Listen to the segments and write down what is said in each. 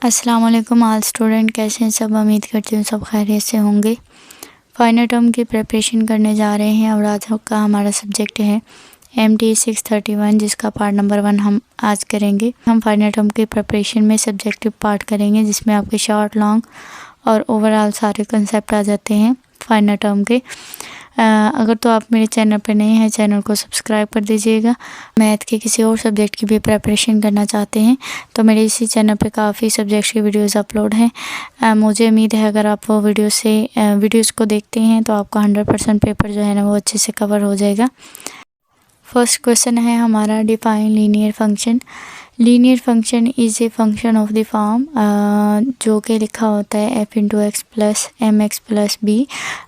अस्सलाम वालेकुम all student, कैसे हैं सब। उम्मीद करती हूँ सब खैरियत से होंगे। फाइनल टर्म की प्रिपरेशन करने जा रहे हैं और आज का हमारा सब्जेक्ट है MT 631, जिसका पार्ट नंबर 1 हम आज करेंगे। हम फाइनल टर्म की प्रिपरेशन में सब्जेक्टिव पार्ट करेंगे, जिसमें आपके शॉर्ट, लॉन्ग और ओवरऑल सारे कंसेप्ट आ जाते हैं फाइनल टर्म के। अगर तो आप मेरे चैनल पर नए हैं, चैनल को सब्सक्राइब कर दीजिएगा। मैथ के किसी और सब्जेक्ट की भी प्रिपरेशन करना चाहते हैं तो मेरे इसी चैनल पे काफ़ी सब्जेक्ट्स की वीडियोस अपलोड हैं। मुझे उम्मीद है अगर आप वो वीडियोस को देखते हैं तो आपका 100% पेपर जो है ना वो अच्छे से कवर हो जाएगा। फर्स्ट क्वेश्चन है हमारा, define linear function. Linear function is a function of the form, जो कि लिखा होता है f × x plus mx plus b।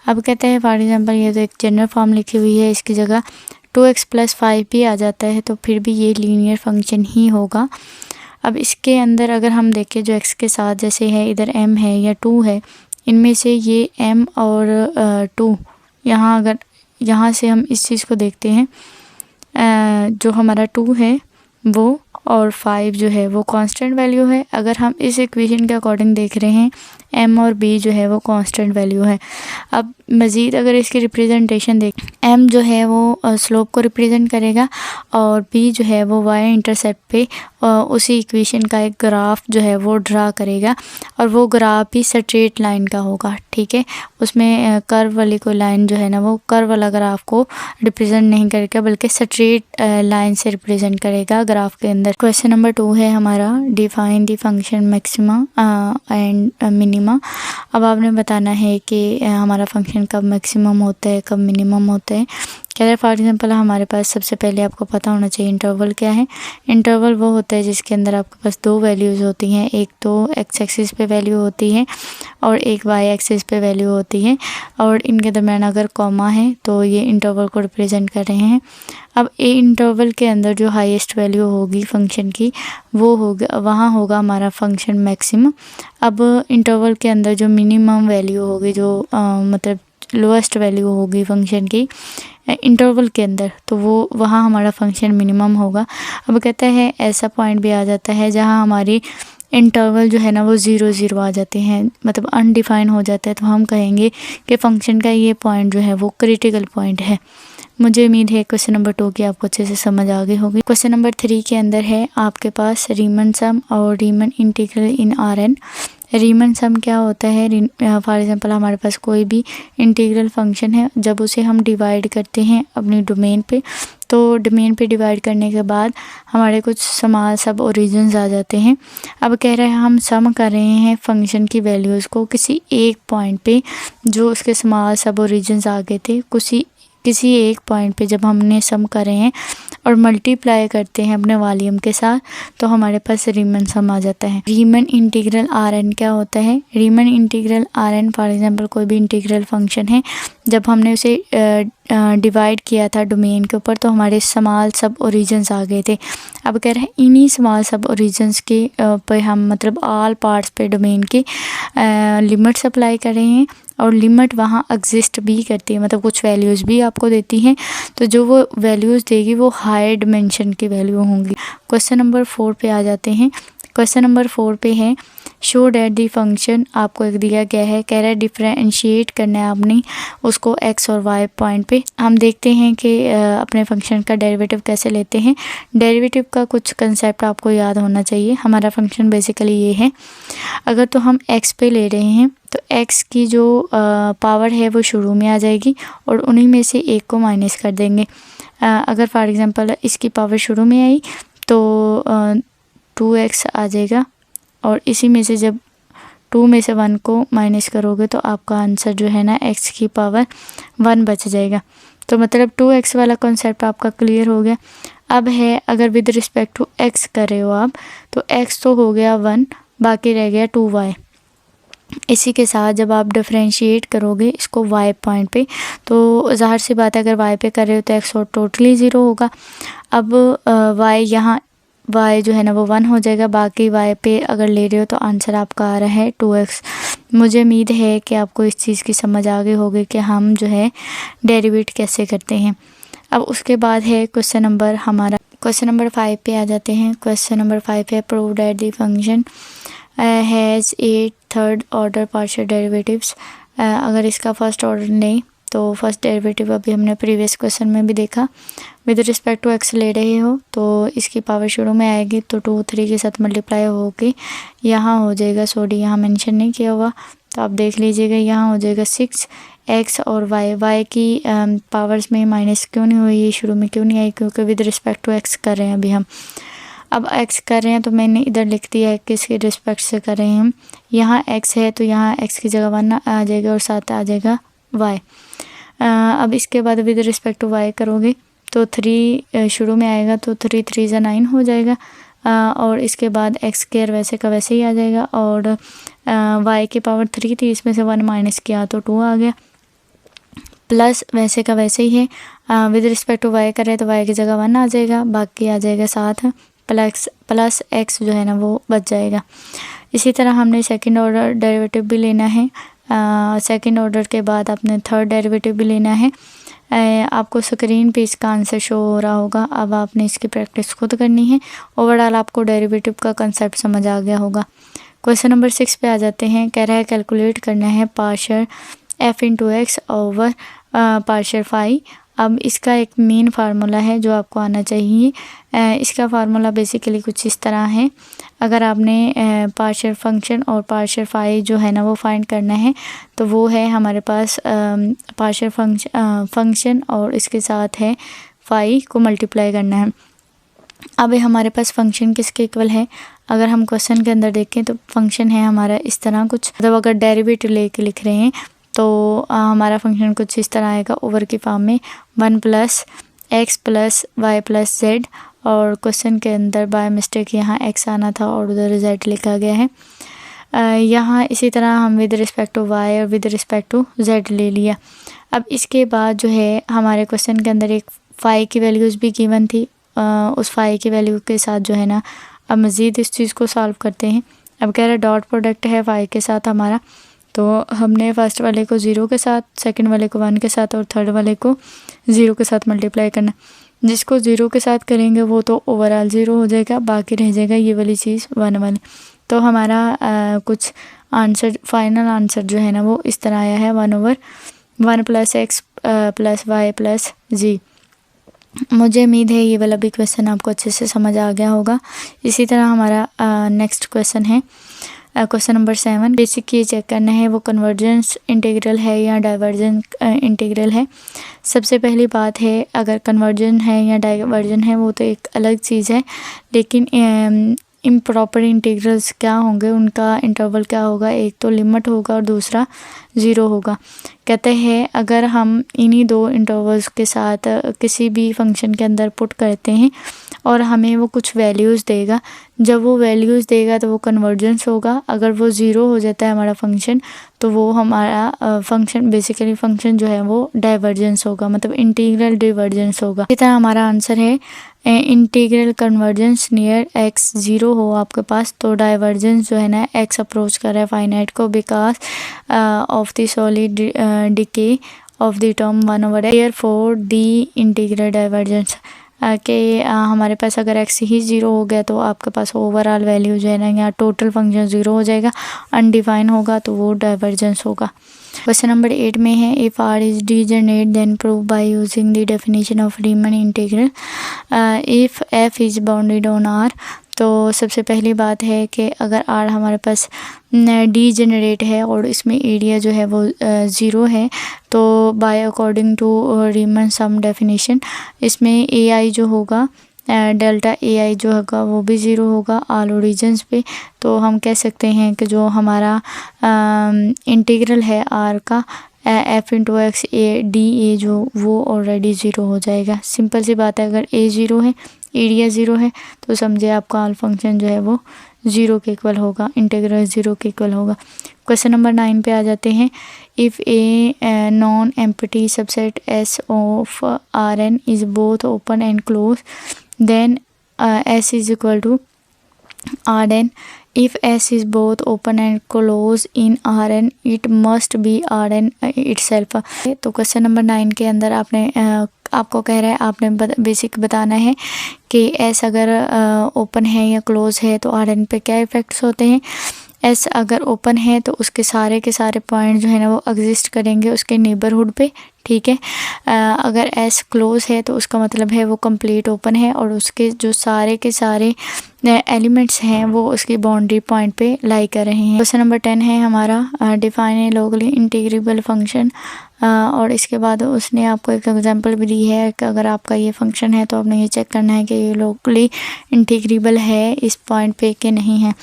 अब कहते हैं फॉर एग्जांपल ये तो एक जनरल फॉर्म लिखी हुई है, इसकी जगह 2x प्लस 5b आ जाता है तो फिर भी ये लीनियर फंक्शन ही होगा। अब इसके अंदर अगर हम देखें जो x के साथ जैसे है, इधर m है या 2 है, इनमें से ये m और 2 यहाँ से हम इस चीज़ को देखते हैं, जो हमारा 2 है वो और 5 जो है वो कांस्टेंट वैल्यू है। अगर हम इस इक्वेशन के अकॉर्डिंग देख रहे हैं, m और b जो है वो कांस्टेंट वैल्यू है। अब मज़ीद अगर इसकी रिप्रेजेंटेशन देख, m जो है वो स्लोप को रिप्रेजेंट करेगा और b जो है वो y इंटरसेप्ट पे उसी इक्वेशन का एक ग्राफ जो है वो ड्रा करेगा और वो ग्राफ भी स्ट्रेट लाइन का होगा, ठीक है। उसमें कर्व वाली कोई लाइन जो है ना वो कर्व वाला ग्राफ को रिप्रेजेंट नहीं करेगा बल्कि स्ट्रेट लाइन से रिप्रेजेंट करेगा ग्राफ के अंदर। क्वेश्चन नंबर 2 है हमारा, define the function maxima and minima. अब आपने बताना है कि हमारा फंक्शन कब मैक्सिमम होता है, कब मिनिमम होता है। कह रहे फॉर एग्जांपल हमारे पास सबसे पहले आपको पता होना चाहिए इंटरवल क्या है। इंटरवल वो होता है जिसके अंदर आपके पास 2 वैल्यूज़ होती हैं, एक तो x एक्सिस पे वैल्यू होती है और एक y एक्सिस पे वैल्यू होती है और इनके दरम्यान अगर कॉमा है तो ये इंटरवल को रिप्रेजेंट कर रहे हैं। अब ए इंटरवल के अंदर जो हाईएस्ट वैल्यू होगी फंक्शन की वो होगा, वहाँ होगा हमारा फंक्शन मैक्सिमम। अब इंटरवल के अंदर जो मिनिमम वैल्यू होगी, जो मतलब लोएस्ट वैल्यू होगी फंक्शन की इंटरवल के अंदर, तो वो वहाँ हमारा फंक्शन मिनिमम होगा। अब कहता है ऐसा पॉइंट भी आ जाता है जहाँ हमारी इंटरवल जो है ना वो 0 0 आ जाते हैं, मतलब अनडिफाइन हो जाता है, तो हम कहेंगे कि फंक्शन का ये पॉइंट जो है वो क्रिटिकल पॉइंट है। मुझे उम्मीद है क्वेश्चन नंबर 2 की आपको अच्छे से समझ आ गई होगी। क्वेश्चन नंबर 3 के अंदर है आपके पास रीमन सम और रीमन इंटीग्रल इन Rn। रीमन सम क्या होता है, फॉर एग्जांपल हमारे पास कोई भी इंटीग्रल फंक्शन है, जब उसे हम डिवाइड करते हैं अपनी डोमेन पे, तो डोमेन पे डिवाइड करने के बाद हमारे कुछ स्मॉल सब ओरिजिन्स आ जाते हैं। अब कह रहे हैं हम सम कर रहे हैं फंक्शन की वैल्यूज़ को किसी एक पॉइंट पे, जो उसके स्मॉल सब ओरिजिन्स आ गए थे, किसी एक पॉइंट पे जब हमने सम कर रहे हैं और मल्टीप्लाई करते हैं अपने वॉल्यूम के साथ तो हमारे पास रीमन सम आ जाता है। रीमन इंटीग्रल Rn क्या होता है, रीमन इंटीग्रल Rn फॉर एग्जांपल कोई भी इंटीग्रल फंक्शन है, जब हमने उसे डिवाइड किया था डोमेन के ऊपर तो हमारे स्मॉल सब ओरिजिन्स आ गए थे। अब कह रहे हैं इन्हीं स्मॉल सब ओरिजिन्स के पे हम मतलब ऑल पार्ट्स पे डोमेन के लिमिट्स अप्लाई कर रहे हैं और लिमिट वहाँ एग्जिस्ट भी करती है, मतलब कुछ वैल्यूज़ भी आपको देती हैं, तो जो वो वैल्यूज़ देगी वो हायर डिमेंशन की वैल्यू होंगी। क्वेश्चन नंबर 4 पे आ जाते हैं। क्वेश्चन नंबर 4 पे है, शो डैट दी फंक्शन। आपको एक दिया गया है, कह रहा है डिफरेंशिएट करना है आपने उसको x और y पॉइंट पे। हम देखते हैं कि अपने फंक्शन का डेरिवेटिव कैसे लेते हैं। डेरिवेटिव का कुछ कंसेप्ट आपको याद होना चाहिए। हमारा फंक्शन बेसिकली ये है, अगर तो हम x पे ले रहे हैं तो x की जो पावर है वो शुरू में आ जाएगी और उन्हीं में से एक को माइनस कर देंगे। अगर फॉर एग्जांपल इसकी पावर शुरू में आई तो 2x आ जाएगा और इसी में से जब 2 में से 1 को माइनस करोगे तो आपका आंसर जो है ना x की पावर 1 बच जाएगा। तो मतलब 2x वाला कॉन्सेप्ट आपका क्लियर हो गया। अब है अगर विद रिस्पेक्ट टू x कर रहे हो आप तो x तो हो गया 1, बाकी रह गया 2y। इसी के साथ जब आप डिफरेंशिएट करोगे इसको y पॉइंट पे तो ज़ाहिर सी बात है अगर y पे कर रहे हो तो x और टोटली 0 होगा। अब y यहाँ y जो है ना वो 1 हो जाएगा, बाकी y पे अगर ले रहे हो तो आंसर आपका आ रहा है 2x। मुझे उम्मीद है कि आपको इस चीज़ की समझ आ गई होगी कि हम जो है डेरिवेट कैसे करते हैं। अब उसके बाद है क्वेश्चन नंबर 5 पे आ जाते हैं। क्वेश्चन नंबर 5 है, prove that the function has 8 third order partial derivatives. अगर इसका फर्स्ट ऑर्डर नहीं तो फर्स्ट डेरिवेटिव अभी हमने प्रीवियस क्वेश्चन में भी देखा। विद रिस्पेक्ट टू एक्स ले रहे हो तो इसकी पावर शुरू में आएगी तो 2 3 के साथ मल्टीप्लाई होके यहाँ हो जाएगा, सॉरी यहाँ मेंशन नहीं किया हुआ तो आप देख लीजिएगा, यहाँ हो जाएगा 6x और वाई की पावर्स में माइनस क्यों नहीं हुई, शुरू में क्यों नहीं आई, क्योंकि विद रिस्पेक्ट टू एक्स कर रहे हैं अभी हम। अब x कर रहे हैं तो मैंने इधर लिख दिया है किसके रिस्पेक्ट से कर रहे हैं हम। यहाँ x है तो यहाँ x की जगह 1 आ जाएगा और साथ आ जाएगा y। अब इसके बाद विद रिस्पेक्ट टू y करोगे तो 3 शुरू में आएगा तो 3 3 = 9 हो जाएगा। और इसके बाद एक्स स्क्वायर वैसे का वैसे ही आ जाएगा और y की पावर 3 थी, इसमें से 1 माइनस किया तो 2 आ गया। प्लस वैसे का वैसे ही है, विद रिस्पेक्ट टू y करें तो y की जगह 1 आ जाएगा, बाकी आ जाएगा साथ प्लस x जो है ना वो बच जाएगा। इसी तरह हमने सेकंड ऑर्डर डेरिवेटिव भी लेना है। सेकंड ऑर्डर के बाद आपने थर्ड डेरिवेटिव भी लेना है। आपको स्क्रीन पे इसका आंसर शो हो रहा होगा। अब आपने इसकी प्रैक्टिस खुद करनी है। ओवरऑल आपको डेरिवेटिव का कंसेप्ट समझ आ गया होगा। क्वेश्चन नंबर 6 पे आ जाते हैं। कह रहा है कैलकुलेट करना है partial f into x over partial phi. अब इसका एक मेन फार्मूला है जो आपको आना चाहिए। इसका फार्मूला बेसिकली कुछ इस तरह है। अगर आपने पार्शियल फंक्शन और पार्शियल फाई जो है ना वो फाइंड करना है तो वो है हमारे पास पार्शियल फंक्शन और इसके साथ है फाई को मल्टीप्लाई करना है। अब हमारे पास फंक्शन किसके इक्वल है, अगर हम क्वेश्चन के अंदर देखें तो फंक्शन है हमारा इस तरह कुछ, मतलब अगर डेरिवेटिव लेके लिख रहे हैं तो हमारा फंक्शन कुछ इस तरह आएगा ओवर की फॉर्म में 1 + x + y + z। और क्वेश्चन के अंदर बाय मिस्टेक यहाँ x आना था और उधर z लिखा गया है। यहाँ इसी तरह हम विद रिस्पेक्ट टू y और विद रिस्पेक्ट टू z ले लिया। अब इसके बाद जो है हमारे क्वेश्चन के अंदर एक फाई की वैल्यूज़ भी गिवन थी। उस फाई की वैल्यू के साथ जो है ना अब मज़ीद इस चीज़ को सॉल्व करते हैं। अब कह रहा है डॉट प्रोडक्ट है फाई के साथ हमारा, तो हमने फर्स्ट वाले को 0 के साथ, सेकंड वाले को 1 के साथ और थर्ड वाले को 0 के साथ मल्टीप्लाई करना। जिसको 0 के साथ करेंगे वो तो ओवरऑल 0 हो जाएगा, बाकी रह जाएगा ये वाली चीज़ 1 वाली। तो हमारा कुछ आंसर फाइनल आंसर जो है ना वो इस तरह आया है 1/1 + x + y + z। मुझे उम्मीद है ये वाला भी क्वेश्चन आपको अच्छे से समझ आ गया होगा। इसी तरह हमारा नेक्स्ट क्वेश्चन है क्वेश्चन नंबर 7। बेसिक ये चेक करना है वो कन्वर्जेंस इंटीग्रल है या डाइवर्जेंस इंटीग्रल है। सबसे पहली बात है अगर कन्वर्जन है या डाइवर्जन है वो तो एक अलग चीज़ है, लेकिन इम्प्रॉपर इंटीग्रल्स क्या होंगे, उनका इंटरवल क्या होगा, एक तो लिमिट होगा और दूसरा 0 होगा। कहते हैं अगर हम इन्हीं 2 इंटरवल्स के साथ किसी भी फंक्शन के अंदर पुट करते हैं और हमें वो कुछ वैल्यूज़ देगा, जब वो वैल्यूज़ देगा तो वो कन्वर्जेंस होगा। अगर वो 0 हो जाता है हमारा फंक्शन तो वो हमारा फंक्शन बेसिकली फंक्शन जो है वो डाइवर्जेंस होगा, मतलब इंटीग्रल डाइवर्जेंस होगा। इस तरह हमारा आंसर है इंटीग्रल कन्वर्जेंस नियर x 0 हो आपके पास तो डाइवर्जेंस जो है ना x अप्रोच कर रहा है फाइनाइट को because of the solid decay of the term 1/x। Therefore the integral divergence कि हमारे पास अगर x ही 0 हो गया तो आपके पास ओवरऑल वैल्यू जो है ना यहाँ टोटल फंक्शन 0 हो जाएगा, अनडिफाइन होगा तो वो डाइवर्जेंस होगा। क्वेश्चन नंबर 8 में है if r is degenerate then prove by using the definition of Riemann integral if f is bounded on r। तो सबसे पहली बात है कि अगर r हमारे पास डीजेनरेट है और इसमें एरिया जो है वो 0 है तो by according to Riemann sum definition इसमें ai जो होगा डेल्टा ai जो होगा वो भी 0 होगा ऑल ओरिजिन्स पे। तो हम कह सकते हैं कि जो हमारा इंटीग्रल है r का f इंटू एक्स डी जो वो ऑलरेडी 0 हो जाएगा। सिंपल सी बात है, अगर a 0 है एरिया 0 है तो समझे आपका ऑल फंक्शन जो है वो 0 के इक्वल होगा, इंटीग्रल 0 के इक्वल होगा। क्वेश्चन नंबर 9 पे आ जाते हैं। If a non empty subset S of Rn is both open and close then S is equal to Rn। If S is both open and closed in Rn, it must be Rn itself। तो question number 9 के अंदर आपको कह रहा है आपने basic बताना है कि S अगर ओपन है या क्लोज है तो Rn पे क्या इफ़ेक्ट्स होते हैं। एस अगर ओपन है तो उसके सारे के सारे पॉइंट जो है ना वो एग्जिस्ट करेंगे उसके नेबरहुड पे, ठीक है। अगर एस क्लोज है तो उसका मतलब है वो कंप्लीट ओपन है और उसके जो सारे के सारे एलिमेंट्स हैं वो उसकी बाउंड्री पॉइंट पे लाई कर रहे हैं। क्वेश्चन नंबर 10 है हमारा define a locally integrable function, और इसके बाद उसने आपको एक एग्जांपल भी दी है कि अगर आपका ये फंक्शन है तो आपने ये चेक करना है कि ये लोकली इंटीग्रेबल है इस पॉइंट पे कि नहीं है।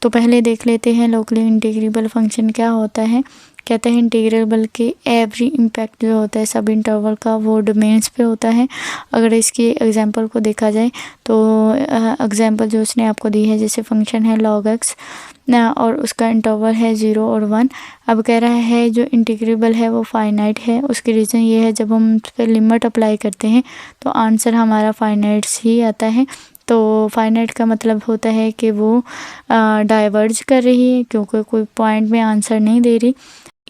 तो पहले देख लेते हैं लोकली इंटीग्रेबल फंक्शन क्या होता है। कहते हैं इंटीग्रेबल के एवरी इम्पैक्ट जो होता है सब इंटरवल का वो डोमेन्स पे होता है। अगर इसकी एग्जांपल को देखा जाए तो एग्जांपल जो उसने आपको दी है, जैसे फंक्शन है log x और उसका इंटरवल है 0 और 1। अब कह रहा है जो इंटीग्रेबल है वो फाइनाइट है। उसकी रीज़न ये है जब हम उस पर लिमिट अप्लाई करते हैं तो आंसर हमारा फाइनाइट्स ही आता है। तो फाइनाइट का मतलब होता है कि वो डाइवर्ज कर रही है क्योंकि कोई पॉइंट में आंसर नहीं दे रही।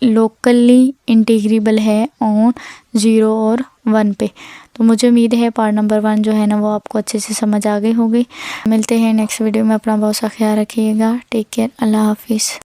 लोकली इंटीग्रेबल है ऑन 0 और 1 पे। तो मुझे उम्मीद है पार्ट नंबर 1 जो है ना वो आपको अच्छे से समझ आ गई होगी। मिलते हैं नेक्स्ट वीडियो में। अपना बहुत सा ख्याल रखिएगा। Take care. अल्लाह हाफिज़।